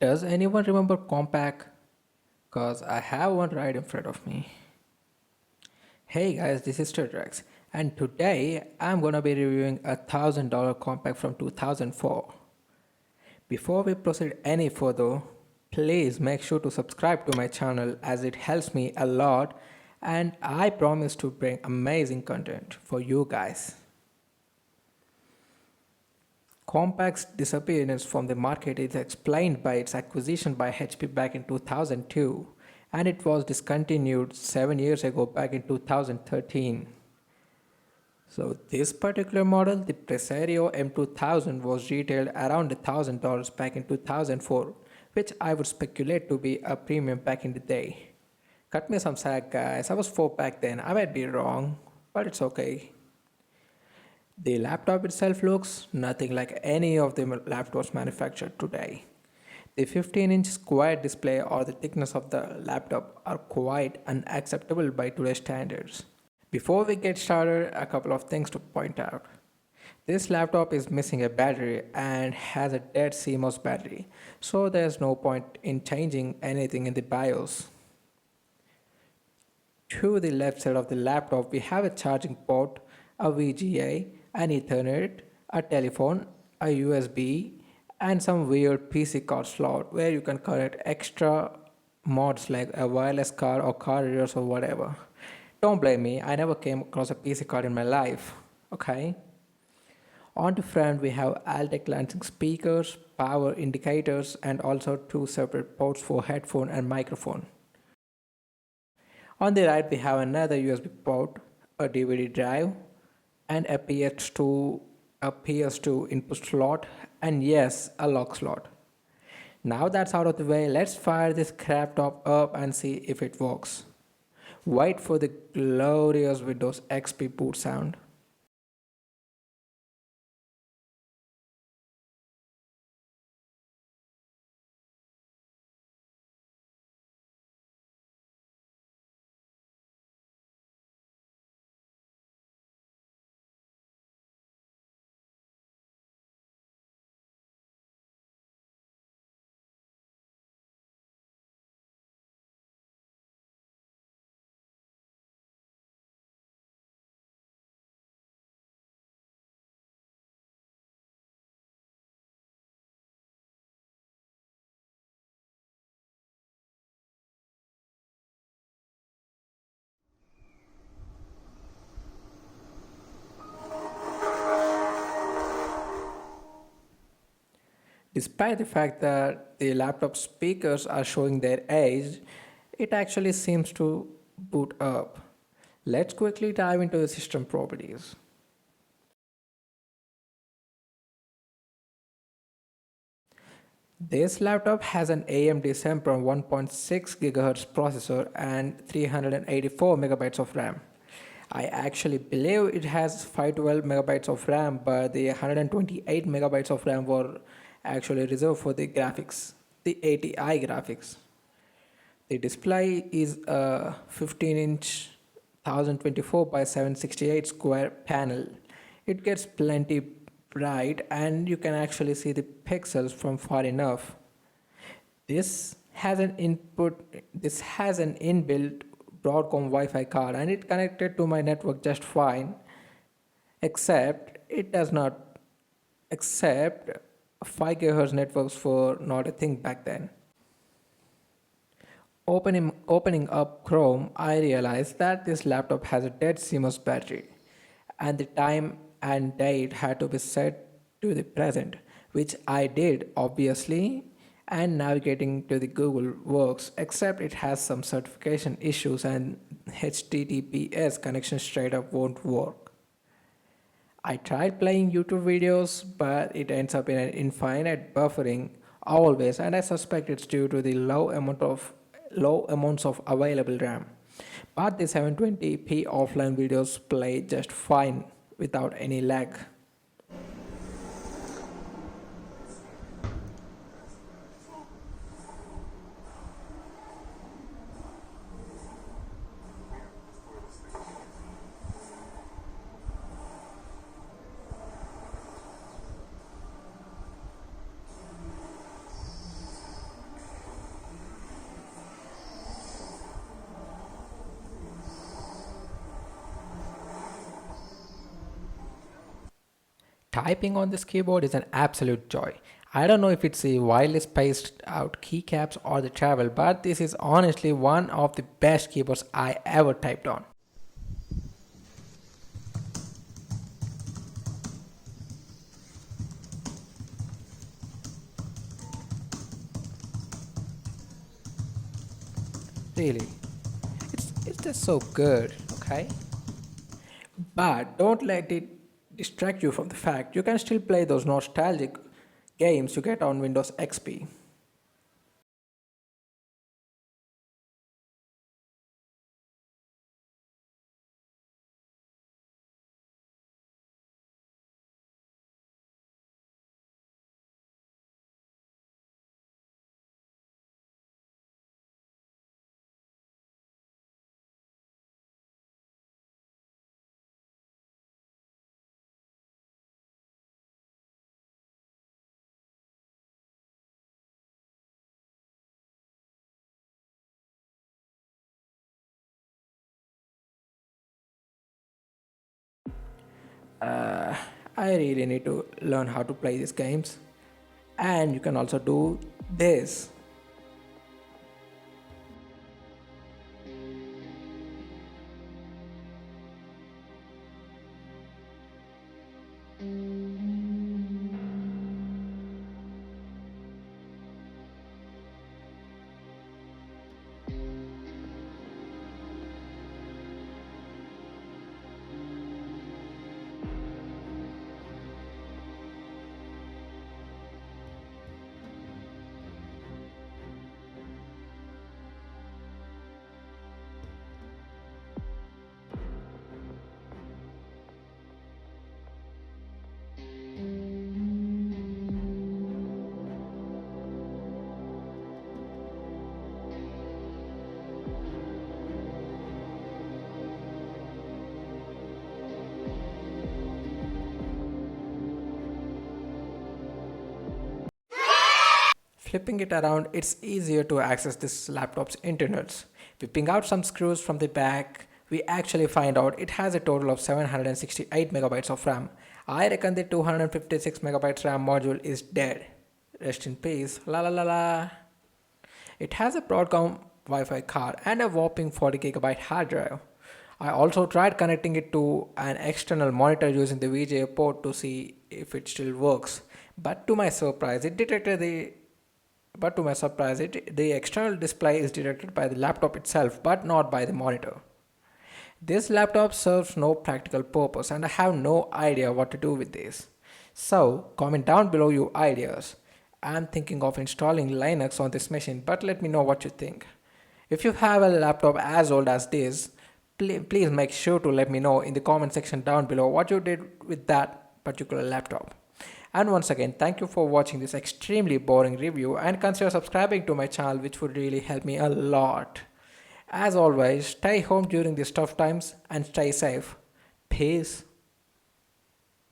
Does anyone remember compaq? Cause I have one right in front of me. Hey guys, this is Stratrax, and today I'm gonna be reviewing a $1,000 compaq from 2004. Before we proceed any further, please make sure to subscribe to my channel as it helps me a lot, and I promise to bring amazing content for you guys. Compaq's disappearance from the market is explained by its acquisition by HP back in 2002, and it was discontinued 7 years ago back in 2013. So this particular model, the Presario M2000, was retailed around $1,000 back in 2004, which I would speculate to be a premium back in the day. Cut me some slack guys, I was 4 back then, I might be wrong, but it's okay. The laptop itself looks nothing like any of the laptops manufactured today. The 15-inch square display or the thickness of the laptop are quite unacceptable by today's standards. Before we get started, a couple of things to point out. This laptop is missing a battery and has a dead CMOS battery, so there's no point in changing anything in the BIOS. To the left side of the laptop, we have a charging port, a VGA, an Ethernet, a telephone, a USB, and some weird PC card slot where you can connect extra mods like a wireless card or card readers or whatever. Don't blame me, I never came across a PC card in my life, okay? On the front we have Altec lancing speakers, power indicators, and also two separate ports for headphone and microphone. On the right we have another USB port, a DVD drive, and a PS2 input slot, and yes, a lock slot. Now that's out of the way, let's fire this crap top up and see if it works. Wait for the glorious Windows XP boot sound. Despite the fact that the laptop speakers are showing their age, it actually seems to boot up. Let's quickly dive into the system properties. This laptop has an AMD Sempron 1.6 GHz processor and 384 megabytes of RAM. I actually believe it has 512 megabytes of RAM, but the 128 megabytes of RAM were actually reserved for the graphics, the ATI graphics. The display is a 15-inch 1024 by 768 square panel. It gets plenty bright and you can actually see the pixels from far enough. This has an inbuilt Broadcom Wi-Fi card and it connected to my network just fine, except it does not accept 5 GHz networks were not a thing back then. Opening up Chrome, I realized that this laptop has a dead CMOS battery and the time and date had to be set to the present, which I did obviously, and navigating to the Google works, except it has some certification issues and HTTPS connection straight up won't work. I tried playing YouTube videos, but it ends up in an infinite buffering always, and I suspect it's due to the low amounts of available RAM. But the 720p offline videos play just fine without any lag. Typing on this keyboard is an absolute joy. I don't know if it's the wireless spaced out keycaps or the travel, but this is honestly one of the best keyboards I ever typed on. Really, it's just so good, okay? But don't let it distract you from the fact you can still play those nostalgic games you get on Windows XP. I really need to learn how to play these games. And you can also do this. Flipping it around, it's easier to access this laptop's internals. Whipping out some screws from the back, we actually find out it has a total of 768 megabytes of RAM. I reckon the 256 megabytes RAM module is dead. Rest in peace. La la la la. It has a Broadcom Wi-Fi card and a whopping 40 gigabyte hard drive. I also tried connecting it to an external monitor using the VGA port to see if it still works. But to my surprise, it detected the but to my surprise, the external display is detected by the laptop itself, but not by the monitor. This laptop serves no practical purpose, and I have no idea what to do with this. So, comment down below your ideas. I'm thinking of installing Linux on this machine, but let me know what you think. If you have a laptop as old as this, please make sure to let me know in the comment section down below what you did with that particular laptop. And once again, thank you for watching this extremely boring review, and consider subscribing to my channel, which would really help me a lot. As always, stay home during these tough times and stay safe. Peace.